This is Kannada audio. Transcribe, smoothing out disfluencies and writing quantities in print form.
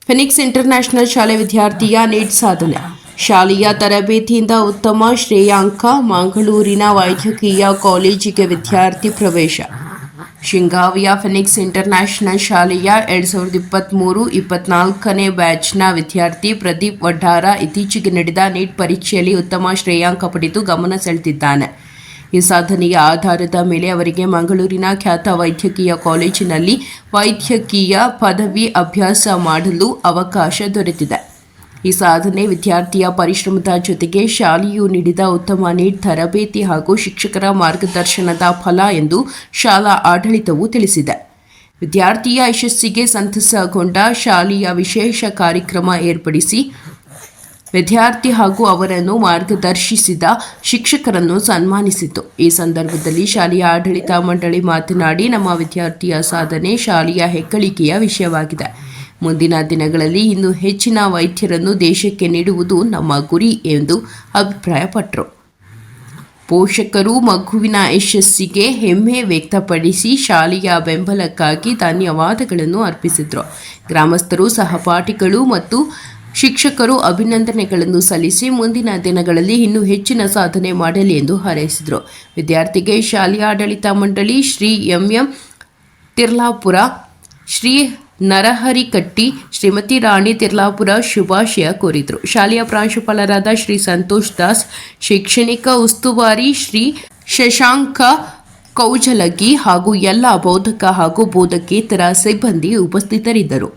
ಫಿನಿಕ್ಸ್ ಇಂಟರ್ನ್ಯಾಷನಲ್ ಶಾಲೆ ವಿದ್ಯಾರ್ಥಿಯ ನೀಟ್ ಸಾಧನೆ. ಶಾಲೆಯ ತರಬೇತಿಯಿಂದ ಉತ್ತಮ ಶ್ರೇಯಾಂಕ. ಮಂಗಳೂರಿನ ವೈದ್ಯಕೀಯ ಕಾಲೇಜಿಗೆ ವಿದ್ಯಾರ್ಥಿ ಪ್ರವೇಶ. ಶಿಗ್ಗಾಂವಿಯ ಫಿನಿಕ್ಸ್ ಇಂಟರ್ನ್ಯಾಷನಲ್ ಶಾಲೆಯ 2023-24ನೇ ಬ್ಯಾಚ್ನ ವಿದ್ಯಾರ್ಥಿ ಪ್ರದೀಪ್ ವಡ್ಡಾರ ಇತ್ತೀಚೆಗೆ ನಡೆದ ನೀಟ್ ಪರೀಕ್ಷೆಯಲ್ಲಿ ಉತ್ತಮ ಶ್ರೇಯಾಂಕ ಪಡೆದು ಗಮನ ಸೆಳೆದಿದ್ದಾನೆ. ಈ ಸಾಧನೆಯ ಆಧಾರದ ಮೇಲೆ ಅವರಿಗೆ ಮಂಗಳೂರಿನ ಖ್ಯಾತ ವೈದ್ಯಕೀಯ ಕಾಲೇಜಿನಲ್ಲಿ ವೈದ್ಯಕೀಯ ಪದವಿ ಅಭ್ಯಾಸ ಮಾಡಲು ಅವಕಾಶ ದೊರೆತಿದೆ. ಈ ಸಾಧನೆ ವಿದ್ಯಾರ್ಥಿಯ ಪರಿಶ್ರಮದ ಜೊತೆಗೆ ಶಾಲೆಯು ನೀಡಿದ ಉತ್ತಮ ನೀಟ್ ತರಬೇತಿ ಹಾಗೂ ಶಿಕ್ಷಕರ ಮಾರ್ಗದರ್ಶನದ ಫಲ ಎಂದು ಶಾಲಾ ಆಡಳಿತವು ತಿಳಿಸಿದೆ. ವಿದ್ಯಾರ್ಥಿಯ ಯಶಸ್ಸಿಗೆ ಸಂತಸಗೊಂಡ ಶಾಲೆಯ ವಿಶೇಷ ಕಾರ್ಯಕ್ರಮ ಏರ್ಪಡಿಸಿ ವಿದ್ಯಾರ್ಥಿ ಹಾಗೂ ಅವರನ್ನು ಮಾರ್ಗದರ್ಶಿಸಿದ ಶಿಕ್ಷಕರನ್ನು ಸನ್ಮಾನಿಸಿತು. ಈ ಸಂದರ್ಭದಲ್ಲಿ ಶಾಲೆಯ ಆಡಳಿತ ಮಂಡಳಿ ಮಾತನಾಡಿ, ನಮ್ಮ ವಿದ್ಯಾರ್ಥಿಯ ಸಾಧನೆ ಶಾಲೆಯ ಹೆಗ್ಗಳಿಕೆಯ ವಿಷಯವಾಗಿದೆ. ಮುಂದಿನ ದಿನಗಳಲ್ಲಿ ಇನ್ನೂ ಹೆಚ್ಚಿನ ವೈದ್ಯರನ್ನು ದೇಶಕ್ಕೆ ನೀಡುವುದು ನಮ್ಮ ಗುರಿ ಎಂದು ಅಭಿಪ್ರಾಯಪಟ್ಟರು. ಪೋಷಕರು ಮಗುವಿನ ಯಶಸ್ಸಿಗೆ ಹೆಮ್ಮೆ ವ್ಯಕ್ತಪಡಿಸಿ ಶಾಲೆಯ ಬೆಂಬಲಕ್ಕಾಗಿ ಧನ್ಯವಾದಗಳನ್ನು ಅರ್ಪಿಸಿದರು. ಗ್ರಾಮಸ್ಥರು, ಸಹಪಾಠಿಗಳು ಮತ್ತು ಶಿಕ್ಷಕರು ಅಭಿನಂದನೆಗಳನ್ನು ಸಲ್ಲಿಸಿ ಮುಂದಿನ ದಿನಗಳಲ್ಲಿ ಇನ್ನೂ ಹೆಚ್ಚಿನ ಸಾಧನೆ ಮಾಡಲಿ ಎಂದು ಹಾರೈಸಿದರು. ವಿದ್ಯಾರ್ಥಿಗೆ ಶಾಲೆಯ ಆಡಳಿತ ಮಂಡಳಿ, ಶ್ರೀ ಎಂ ತಿರ್ಲಾಪುರ, ಶ್ರೀ ನರಹರಿಕಟ್ಟಿ, ಶ್ರೀಮತಿ ರಾಣಿ ತಿರ್ಲಾಪುರ ಶುಭಾಶಯ ಕೋರಿದರು. ಶಾಲೆಯ ಪ್ರಾಂಶುಪಾಲರಾದ ಶ್ರೀ ಸಂತೋಷ್ ದಾಸ್, ಶೈಕ್ಷಣಿಕ ಉಸ್ತುವಾರಿ ಶ್ರೀ ಶಶಾಂಕ ಕೌಜಲಗಿ ಹಾಗೂ ಎಲ್ಲ ಬೋಧಕ ಹಾಗೂ ಬೋಧಕೇತರ ಸಿಬ್ಬಂದಿ ಉಪಸ್ಥಿತರಿದ್ದರು.